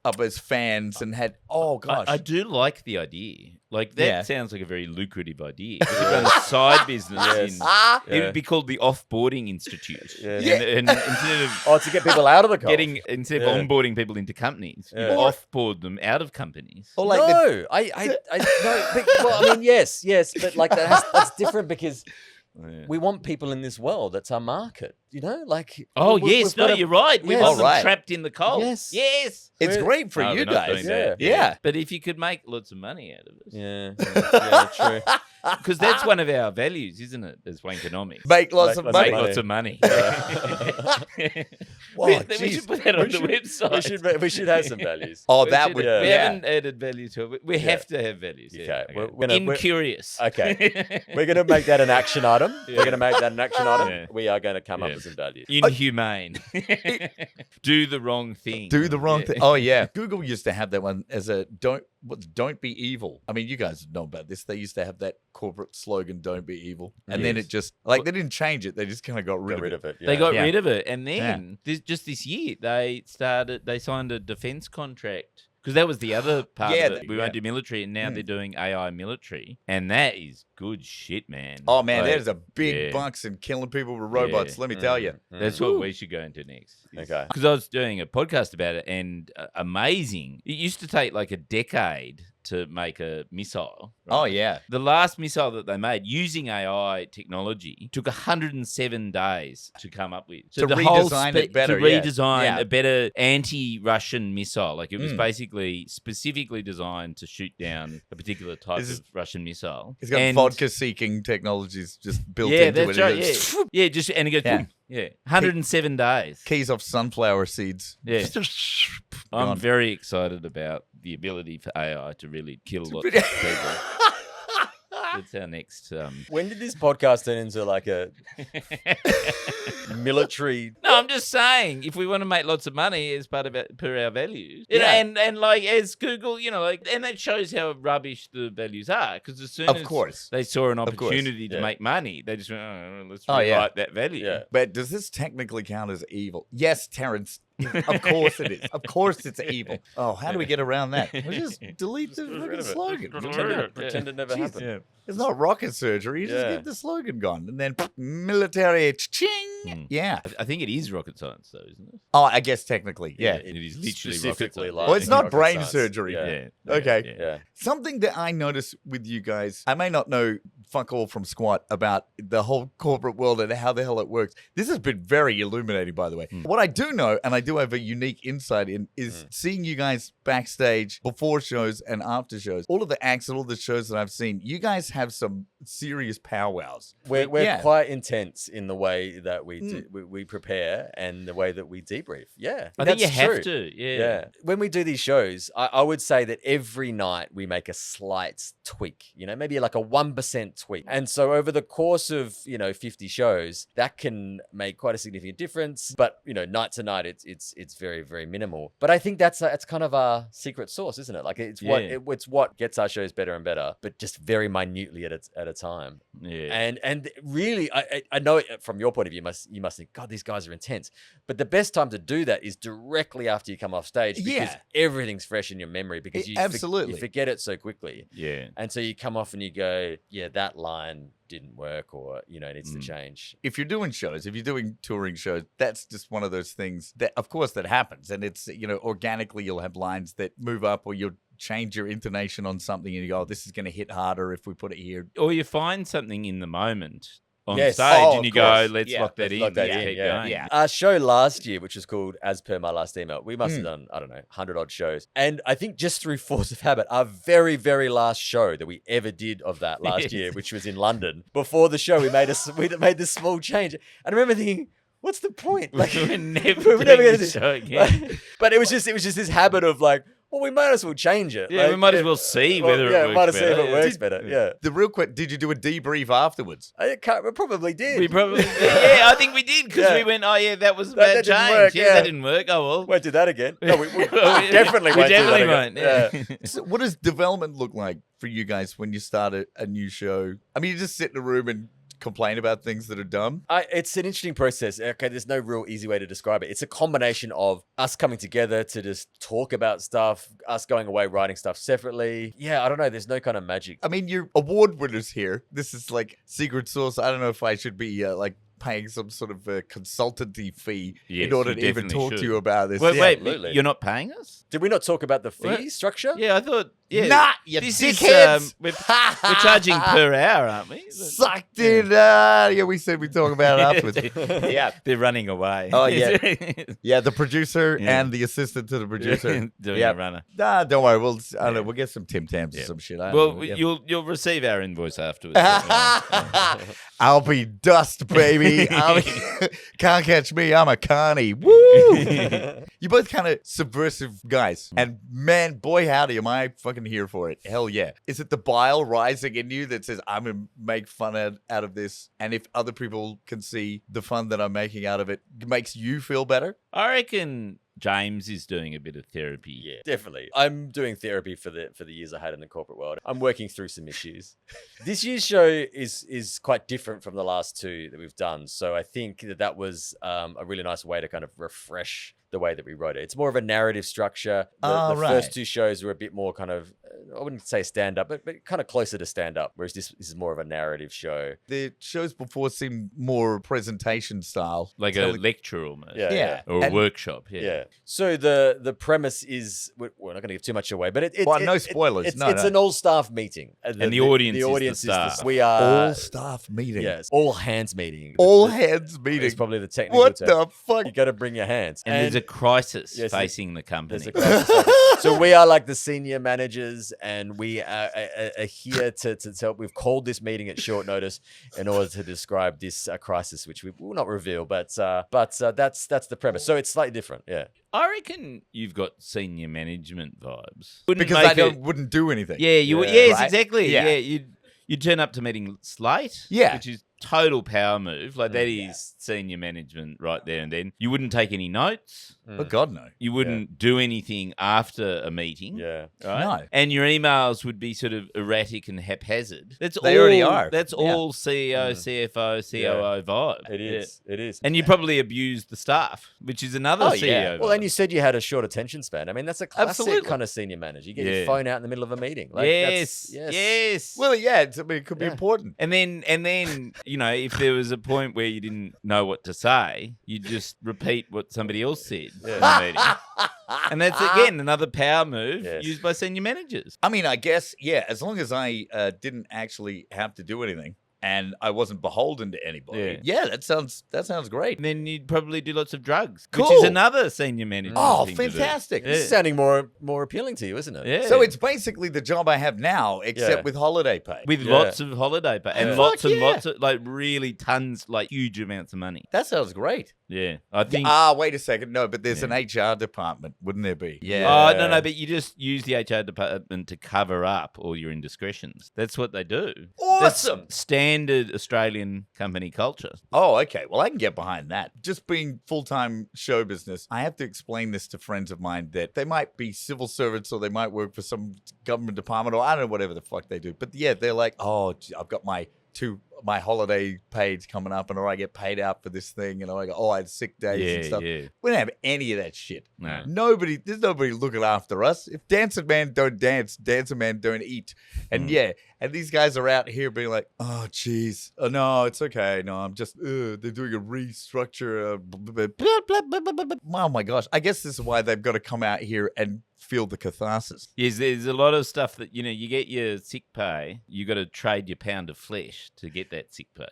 up as fans and had, oh gosh. I do like the idea. Like, that sounds like a very lucrative idea. If you run a side business it would be called the Offboarding Institute. Yeah. And instead of to get people out of the cult. instead of onboarding people into companies, you offboard them out of companies. Or like no, I no, but, well, I mean, yes, but like that's different because we want people in this world. That's our market. You know, like Oh, we- yes. we've No, got a- you're right. We Yes. want them Right. trapped in the cult. Yes. Yes. It's great for No, you we're not guys. doing that. Yeah. But if you could make lots of money out of it. Yeah, true. Because that's one of our values, isn't it? As Wankonomics. Make lots of Make money. Make lots of money. Whoa, we jeez. should put that on the website. We should have some values. Oh, We that should- would. yeah. We Yeah. haven't added value to it. We have to have values. Yeah. Okay, we're gonna- Incurious. Okay. We're going to make that an action item. We're going to make that an action item. Yeah. We are going to come up Yeah. with some values. Inhumane. Do the wrong thing. Do the wrong Yeah. thing. Oh yeah, Google used to have that one as a don't be evil. I mean, you guys know about this. They used to have that corporate slogan, "Don't be evil," and then Yes. it just like they didn't change it. They just kind of got rid Get rid of it. of it. They yeah. got Yeah. rid of it, and then just this year they signed a defense contract because that was the other part Yeah, of it. We yeah. won't do military, and now they're doing AI military, and that is good shit, man. Oh man, Like, there's a big yeah. bucks and killing people with robots. Yeah. Let me tell you. That's what we should go into next. Okay. Because I was doing a podcast about it, and amazing. It used to take like a decade to make a missile. right? Oh yeah, The last missile that they made using AI technology took 107 days to come up with. To redesign it better, To yeah. redesign Yeah. a better anti-Russian missile. Like it was Mm. basically specifically designed to shoot down a particular type This is- of Russian missile. it's got And- vodka-seeking technologies just built Yeah, into that's it. right. It goes, Yeah, yeah, just and it goes. Yeah. Boom. Yeah, 107 days. Keys off sunflower seeds. Yeah. I'm Gone. very excited about the ability for AI to really kill lots of people. That's our next. When did this podcast turn into like a military? No, I'm just saying, if we want to make lots of money as part of our values, you know, Yeah. and like as Google, you know, like, and that shows how rubbish the values are. Because as soon Of as course. they saw an Of course. opportunity to Yeah. make money, they just went, oh, let's Oh, rewrite yeah. that value. Yeah. But does this technically count as evil? Yes, Terrence. Of course it is. Of course it's evil. Oh, how do we get around that? We just delete the rid fucking of it. slogan. Pretend it never Jeez. happened. Yeah. It's not rocket surgery. You just Yeah. get the slogan gone. And then military ching. Mm. Yeah. I think it is rocket science, though, isn't it? Oh, I guess technically. Yeah. It is literally Specifically rocket like- science. Well, it's not rocket brain science. surgery. Yeah. Okay. Yeah. Something that I notice with you guys, I may not know fuck all from squat about the whole corporate world and how the hell it works. This has been very illuminating, by the way. What I do know, and I do have a unique insight in, is seeing you guys backstage before shows and after shows. All of the acts and all the shows that I've seen, you guys have some serious powwows. We're Yeah. quite intense in the way that we prepare and the way that we debrief. Yeah, I think you that's have true. to. Yeah. Yeah. When we do these shows, I would say that every night we make a slight tweak, you know, maybe like a 1% tweak. And so over the course of, 50 shows, that can make quite a significant difference. But, night to night, it's very, very minimal. But I think that's kind of our secret sauce, isn't it? Like it's it's what gets our shows better and better, but just very minutely at a time. Yeah. And really, I know from your point of view, you must think, God, these guys are intense. But the best time to do that is directly after you come off stage because Yeah. everything's fresh in your memory because you Absolutely. you forget it so quickly. Yeah. And so you come off and you go, yeah, that line didn't work or, it needs to change. If you're doing shows, if you're doing touring shows, that's just one of those things that, of course, that happens. And it's, organically you'll have lines that move up or you'll change your intonation on something and you go, oh, this is going to hit harder if we put it here. Or you find something in the moment on Yes. stage Oh, and of you course. go, let's Yeah, lock that in. Lock that let's in, keep yeah. going. Yeah. Our show last year, which was called As Per My Last Email, we must have done, I don't know, 100 odd shows. And I think just through force of habit, our very, very last show that we ever did of that last year, which was in London, before the show, we made this small change. And I remember thinking, what's the point? Like, We're never we're doing never gonna this do- show again. but it was just this habit of like, well, we might as well change it. Yeah, we might as well see whether it works might as well see if better. it works better. Yeah, The real quick, did you do a debrief afterwards? we probably did. We probably yeah, I think we did because Yeah. we went, oh yeah, that was a That bad didn't change. work, yeah, yeah. that didn't work. Oh well. Won't do that again. No, we Well, we- definitely we won't. definitely do that won't. again. Yeah. So what does development look like for you guys when you start a new show? I mean, you just sit in a room and complain about things that are dumb. It's an interesting process. Okay, there's no real easy way to describe it. It's a combination of us coming together to just talk about stuff, us going away writing stuff separately. Yeah, I don't know. There's no kind of magic. I mean, you're award winners here. This is like secret sauce. I don't know if I should be paying some sort of consultancy fee Yes, in order you to even definitely talk should. to you about this. Wait, Yeah. wait, absolutely. you're not paying us? Did we not talk about the fee What? structure? Yeah, I thought Yeah. Nah, you This dickheads. is we're charging per hour, aren't we? Sucked in. Yeah, we said we'd talk about it afterwards. Yeah. They're running away. Oh, yeah. Yeah, the producer Yeah. and the assistant to the producer. Doing Yeah. a runner. Nah, don't worry. I don't know. We'll get some Tim Tams or some shit. I don't Well, know. Yeah. you'll receive our invoice afterwards. I'll be dust, baby. Can't catch me. I'm a carny. Woo! You're both kind of subversive guys. And man, boy, howdy, am I fucking here for it. Hell yeah. Is it the bile rising in you that says, I'm going to make fun out of this? And if other people can see the fun that I'm making out of it, it makes you feel better? I reckon James is doing a bit of therapy. Yeah, definitely. I'm doing therapy for the years I had in the corporate world. I'm working through some issues. This year's show is quite different from the last two that we've done. So I think that was a really nice way to kind of refresh the way that we wrote it. It's more of a narrative structure. The right. first two shows were a bit more kind of, I wouldn't say stand up, but kind of closer to stand up, whereas this is more of a narrative show. The shows before seemed more presentation style. Like a lecture almost. Yeah. Or a workshop. Yeah. Yeah. So the premise is, we're not going to give too much away, but no spoilers. It's No. an all-staff meeting. And the audience is the staff. we are all staff meeting. Yes, all hands meeting. All hands meeting. It's probably the technical What term. the fuck? You got to bring your hands. And there's a crisis Yes, facing the company. There's a crisis. So we are like the senior managers, and we are here to help. We've called this meeting at short notice in order to describe this crisis, which we will not reveal, but that's the premise. So it's slightly different. Yeah. I reckon you've got senior management vibes. Because they wouldn't do anything. Yeah, you would. Yeah. Yes, Right? exactly. Yeah. Yeah, you'd turn up to meeting late. Yeah. Which is total power move. Like that is senior management right there and then. You wouldn't take any notes. Oh, God, no. You wouldn't do anything after a meeting. Yeah. Right? No. And your emails would be sort of erratic and haphazard. They already are. That's Yeah. all CEO, CFO, COO vibe. It is. It is. And you probably abuse the staff, which is another CEO. Well, and you said you had a short attention span. I mean, that's a classic Absolutely. kind of senior manager. You get Yeah. your phone out in the middle of a meeting. Like, yes. that's- Yes. Well, yeah, it could be important. And then, you know, if there was a point where you didn't know what to say, you just repeat what somebody else said in the meeting. And that's, again, another power move used by senior managers. I mean, I guess, yeah, as long as I didn't actually have to do anything and I wasn't beholden to anybody. Yeah, that sounds great. And then you'd probably do lots of drugs, Cool. which is another senior manager. Oh, thing to do. fantastic. It's sounding more appealing to you, isn't it? Yeah. So it's basically the job I have now, except with holiday pay. with lots of holiday pay and Yeah. lots Fuck and yeah. lots of, like, really tons, like, huge amounts of money. That sounds great. Yeah. I think. Wait a second. No, but there's an HR department, wouldn't there be? Yeah. Oh, no, but you just use the HR department to cover up all your indiscretions. That's what they do. Awesome. That's standard Australian company culture. Oh, okay. Well, I can get behind that. Just being full-time show business, I have to explain this to friends of mine that they might be civil servants or they might work for some government department or I don't know, whatever the fuck they do. But yeah, they're like, oh, gee, I've got my holiday paid coming up and I get paid out for this thing and I go, oh, I had sick days and stuff. Yeah. We don't have any of that shit. No. There's nobody looking after us. If Dancing Man don't dance, Dancing Man don't eat. And and these guys are out here being like, oh, geez. Oh, no, it's okay. No, I'm just, they're doing a restructure. Oh, my gosh. I guess this is why they've got to come out here and feel the catharsis. Yes, there's a lot of stuff that, you know, you get your sick pay, you got to trade your pound of flesh to get that sick pay.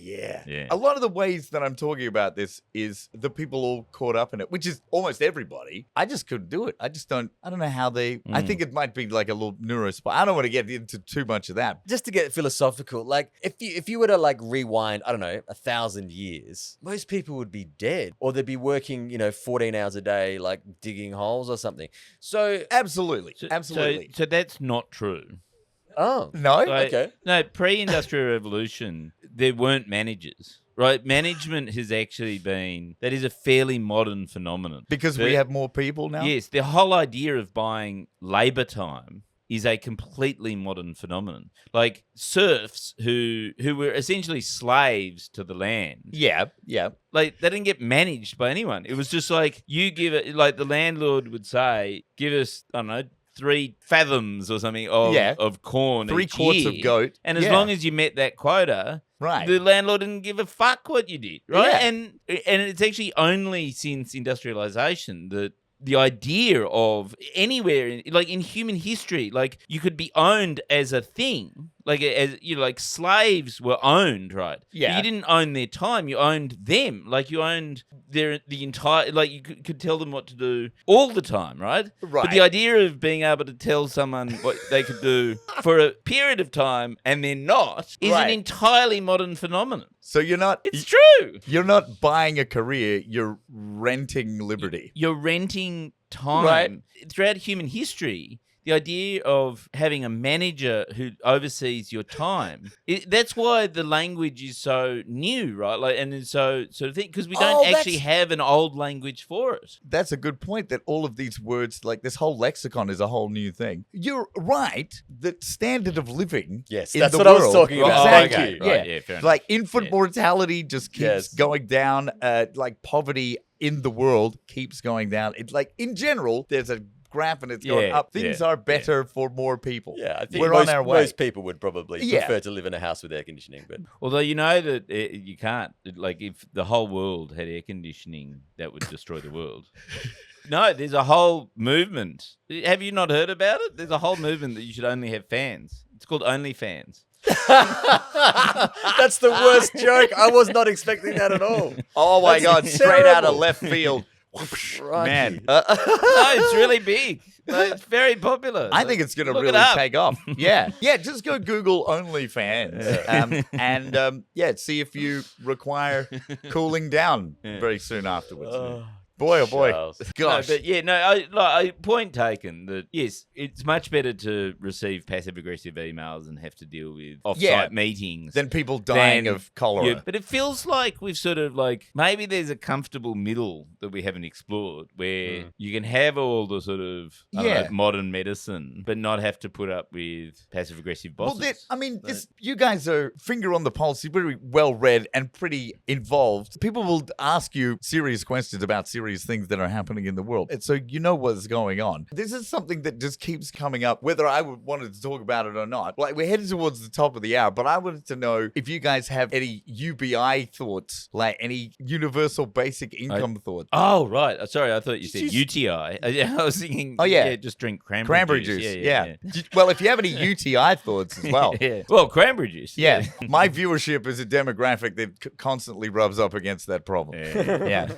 Yeah. A lot of the ways that I'm talking about this is the people all caught up in it, which is almost everybody. I just couldn't do it. I don't know how they, I think it might be like a little neurospot. I don't want to get into too much of that. Just to get philosophical, like if you were to like rewind, I don't know, 1,000 years, most people would be dead, or they'd be working, 14 hours a day, like digging holes or something. So Absolutely. So that's not true. oh No? Like, okay. No, pre-industrial revolution, there weren't managers. Right, management has actually been, that is a fairly modern phenomenon. Because we have more people now? Yes, the whole idea of buying labour time is a completely modern phenomenon. Like serfs who were essentially slaves to the land. Yeah. Like they didn't get managed by anyone. It was just like you give it, like the landlord would say, give us, I don't know, 3 fathoms or something of corn 3 each quarts year. of goat. And as long as you met that quota, Right. the landlord didn't give a fuck what you did, right? Yeah. And it's actually only since industrialization that the idea of anywhere, like in human history, like you could be owned as a thing. Like, as you know, like slaves were owned, right? Yeah. But you didn't own their time; you owned them. Like you owned the entire. Like you could tell them what to do all the time, right? Right. But the idea of being able to tell someone what they could do for a period of time and then not is Right. an entirely modern phenomenon. So you're not. It's true. You're not buying a career. You're renting liberty. You're renting time. Right. Throughout human history, the idea of having a manager who oversees your time, that's why the language is so new, right? Like, and it's so sort of thing, because we don't actually have an old language for it. That's a good point, that all of these words, like this whole lexicon is a whole new thing. You're right. The standard of living Yes, in that's the what I was world- talking about. Exactly. Okay, right, yeah, fair enough. Like infant Yeah. mortality just keeps Yes. going down. Like poverty in the world keeps going down. It's like in general, there's a graph and it's going Yeah, up. Things yeah, are better for more people. Yeah, I think we're most, on our way. most people would probably Yeah. prefer to live in a house with air conditioning. But Although you know that you can't, like, if the whole world had air conditioning, that would destroy the world. No, there's a whole movement. Have you not heard about it? There's a whole movement that you should only have fans. It's called OnlyFans. that's the worst joke. I was not expecting that at all. Oh my That's God, straight out of terrible. left field. Right. Man. No, it's really big. Like, it's very popular. I think it's going to Look it really up. take off. Yeah. Yeah, just go Google OnlyFans and see if you require cooling down very soon afterwards. Boy, oh boy. Charles. Gosh. No, but yeah, no, point taken that yes, it's much better to receive passive aggressive emails and have to deal with off-site meetings Then people dying than- of cholera. Yeah, but it feels like we've sort of like maybe there's a comfortable middle that we haven't explored where you can have all the sort of I don't know, modern medicine, but not have to put up with passive aggressive bosses. Well, you guys are finger on the pulse. You're pretty well read and pretty involved. People will ask you serious questions about serious things that are happening in the world. And so you know what's going on. This is something that just keeps coming up, whether I wanted to talk about it or not. Like, we're headed towards the top of the hour, but I wanted to know if you guys have any UBI thoughts, like any universal basic income thoughts. Oh, right. Sorry, I thought you said UTI. I was thinking, just drink cranberry juice. Yeah. Well, if you have any UTI thoughts as well. Yeah. Well, cranberry juice. Yeah, my viewership is a demographic that constantly rubs up against that problem. Yeah.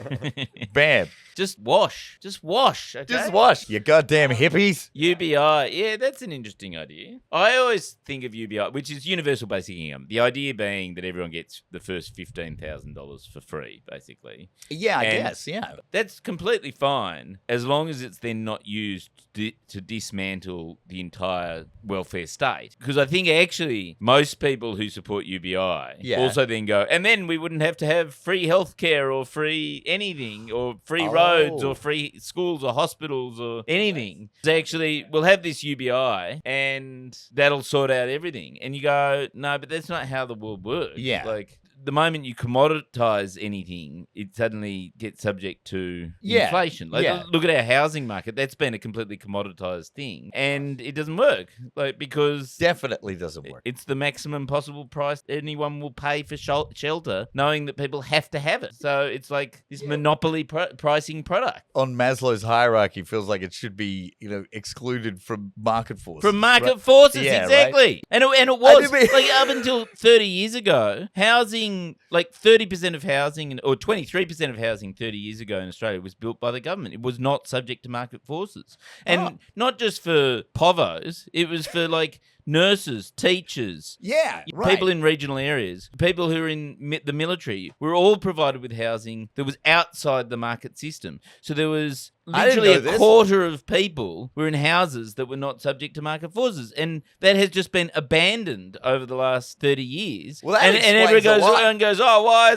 Bam. Just wash. Just wash. Okay? Just wash, you goddamn hippies. UBI. Yeah, that's an interesting idea. I always think of UBI, which is universal basic income. The idea being that everyone gets the first $15,000 for free, basically. Yeah, I And guess, yeah. That's completely fine as long as it's then not used to dismantle the entire welfare state. Because I think actually most people who support UBI also then go, and then we wouldn't have to have free healthcare or free anything or free roads or free schools or hospitals or anything. So actually, we'll have this UBI and that'll sort out everything. And you go, no, but that's not how the world works. Yeah. Like, the moment you commoditize anything, it suddenly gets subject to inflation. Like, look at our housing market. That's been a completely commoditized thing. And it doesn't work. Like, because Definitely doesn't work. it's the maximum possible price anyone will pay for shelter, knowing that people have to have it. So it's like this monopoly pricing product. On Maslow's hierarchy, feels like it should be, excluded from market forces. From market right? forces, Yeah, exactly. And it was, mean- like, up until 30 years ago, housing, like 30% of housing, or 23% of housing 30 years ago in Australia was built by the government. It was not subject to market forces. And not just for povos, it was for, like, nurses, teachers, Yeah, right. people in regional areas, people who are in the military, were all provided with housing that was outside the market system. So there was I didn't literally know a this. quarter of people were in houses that were not subject to market forces. And that has just been abandoned over the last 30 years. Well, that and explains a lot. everyone goes, oh, why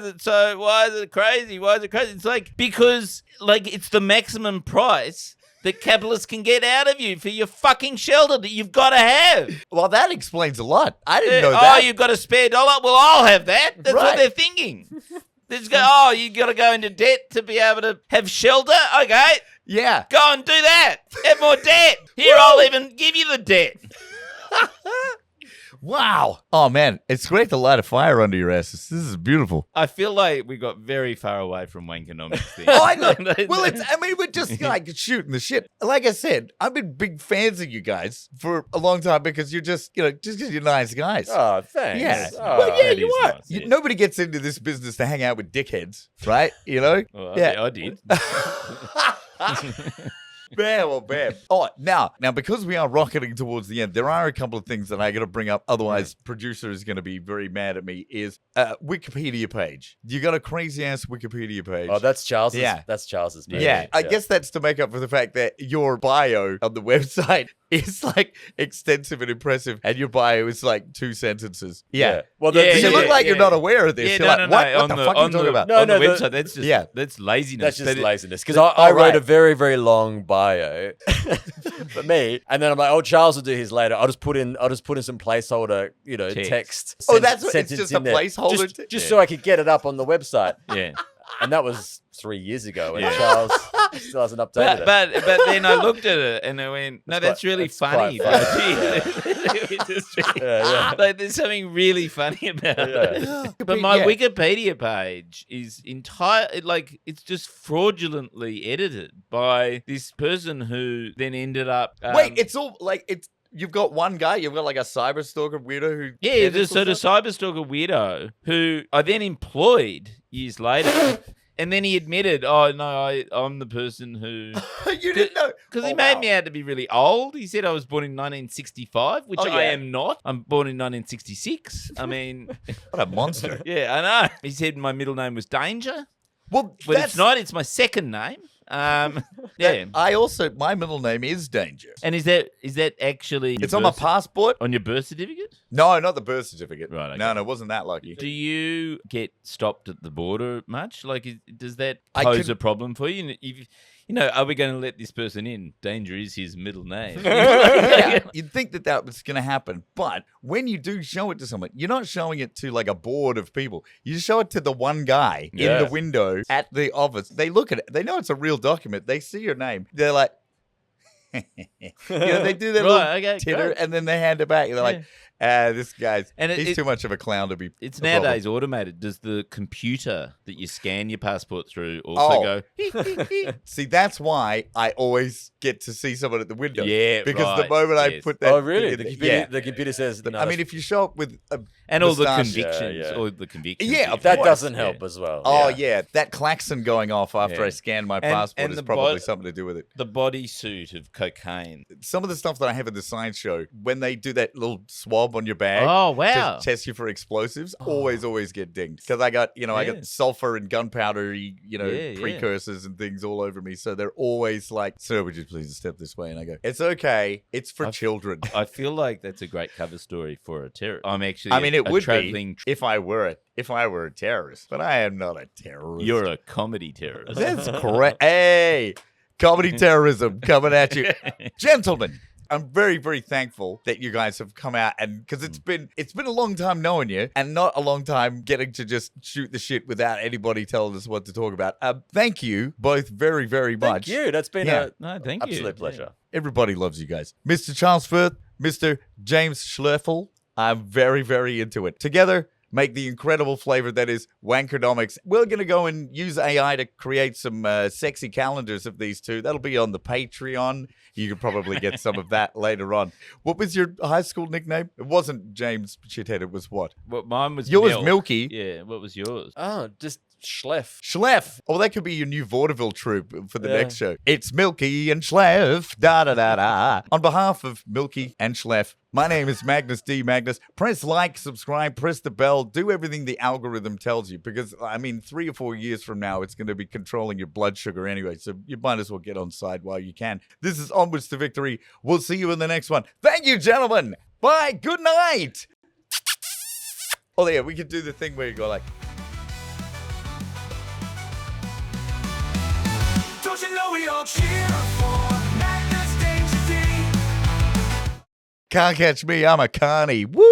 is it crazy? Why is it crazy? It's like, because, like, it's the maximum price that capitalists can get out of you for your fucking shelter that you've got to have. Well, that explains a lot. I didn't know Oh, that. you've got a spare dollar? Well, I'll have that. That's Right. what they're thinking. They just go, oh, you got to go into debt to be able to have shelter? Okay, Yeah. go and do that. Have more debt. Here, I'll even give you the debt. Wow. Oh, man. It's great to light a fire under your asses. This is beautiful. I feel like we got very far away from Wankonomics thing. Oh, I know. Well, we're just like shooting the shit. Like I said, I've been big fans of you guys for a long time because you're just because you're nice guys. Oh, thanks. Yeah. Oh, Well, yeah, that you is are. nice, yeah. Nobody gets into this business to hang out with dickheads, right? You know? Well, Yeah. I did. Bam. Oh, now, because we are rocketing towards the end, there are a couple of things that I got to bring up. Otherwise, producer is going to be very mad at me. Is Wikipedia page? You got a crazy ass Wikipedia page? Oh, that's Charles's. Yeah. That's Charles's page. Yeah, I guess that's to make up for the fact that your bio on the website is like extensive and impressive, and your bio is like 2 sentences. Yeah. Well, Yeah, You look like you're yeah. not aware of this. Yeah, You're no, like, no, what? no. What the fuck are you talking about? No, on the no, website, that's just that's laziness. That's just But laziness. Because I wrote right. a very, very long bio for me, and then I'm like, oh, Charles will do his later. I'll just put in some placeholder, text. Oh, that's what, it's sentence just a in there. placeholder. Just so I could get it up on the website. Yeah. And that was 3 years ago, and Yeah. Charles still hasn't updated But it. then I looked at it and I went, no, that's really that's funny. quite Yeah. Like there's something really funny about it. Yeah. But my Yeah. Wikipedia page is it's just fraudulently edited by this person who then ended up. Wait, it's all like it's. You've got one guy. You've got like a cyber stalker weirdo who. yeah, the edits sort or of something? cyberstalker weirdo who I then employed years later. And then he admitted, oh, no, I'm the person who... You didn't know. Because he Oh, made wow. me out to be really old. He said I was born in 1965, which Oh, I yeah. am not. I'm born in 1966. I mean, What a monster. yeah, I know. He said my middle name was Danger, Well, but it's not. It's my second name. Yeah. My middle name is Danger. And is that actually... It's on my passport. On your birth certificate? No, not the birth certificate. Right, okay. No, it wasn't that lucky. Do you get stopped at the border much? Like, does that I pose can- a problem for you? Are we going to let this person in? Danger is his middle name. Yeah, you'd think that was going to happen, but when you do show it to someone, you're not showing it to like a board of people. You show it to the one guy in the Yes. window at the office. They look at it. They know it's a real document. They see your name. They're like, they do their Right, little okay, titter, great. and then they hand it back. They're like, this guy's, And he's too much of a clown to be. It's a problem." nowadays automated. Does the computer that you scan your passport through also go? See, that's why I always get to see someone at the window. Yeah, because the right, moment I yes. put that, Oh, really? thing in The there- computer says, no, I mean, if you show up with a And all the moustache- convictions, Yeah, yeah. all the convictions. Yeah, you've that had. doesn't Yeah. help as well. Oh yeah, that klaxon going off after Yeah. I scan my And- passport and is the probably bod- something to do with it. The bodysuit of cocaine. Some of the stuff that I have in the science show, when they do that little swab on your bag Oh wow! to test you for explosives, always get dinged because I got I Yeah. got sulfur and gunpowdery Yeah. precursors and things all over me. So they're always like, "Sir, would you please step this way?" And I go, "It's okay, it's for children." I feel like that's a great cover story for a terror. I'm actually. I mean, it a would traveling. be if I were a terrorist, but I am not a terrorist. You're a comedy terrorist. That's correct. Hey, comedy terrorism coming at you. Gentlemen, I'm very, very thankful that you guys have come out, and because it's been a long time knowing you and not a long time getting to just shoot the shit without anybody telling us what to talk about. Thank you both very, very much. Thank you. That's been Yeah. an No, thank you. absolute pleasure. Everybody loves you guys. Mr. Charles Firth, Mr. James Schloeffel, I'm very, very into it. Together, make the incredible flavor that is Wankernomics. We're going to go and use AI to create some sexy calendars of these two. That'll be on the Patreon. You could probably get some of that later on. What was your high school nickname? It wasn't James Shithead. It was what? Well, mine was Yours, Milk. Milky. Yeah. What was yours? Oh, just Schleff. Schleff. Oh, that could be your new vaudeville troupe for the Yeah. next show. It's Milky and Schleff. Da da da da. On behalf of Milky and Schleff, my name is Magnus D. Magnus. Press like, subscribe, press the bell, do everything the algorithm tells you. Because, 3 or 4 years from now, it's going to be controlling your blood sugar anyway. So you might as well get on side while you can. This is Onwards to Victory. We'll see you in the next one. Thank you, gentlemen. Bye. Good night. Oh, yeah, we could do the thing where you go like... Don't you know we all cheer for Magnus Danger D? Can't catch me, I'm a carny. Woo!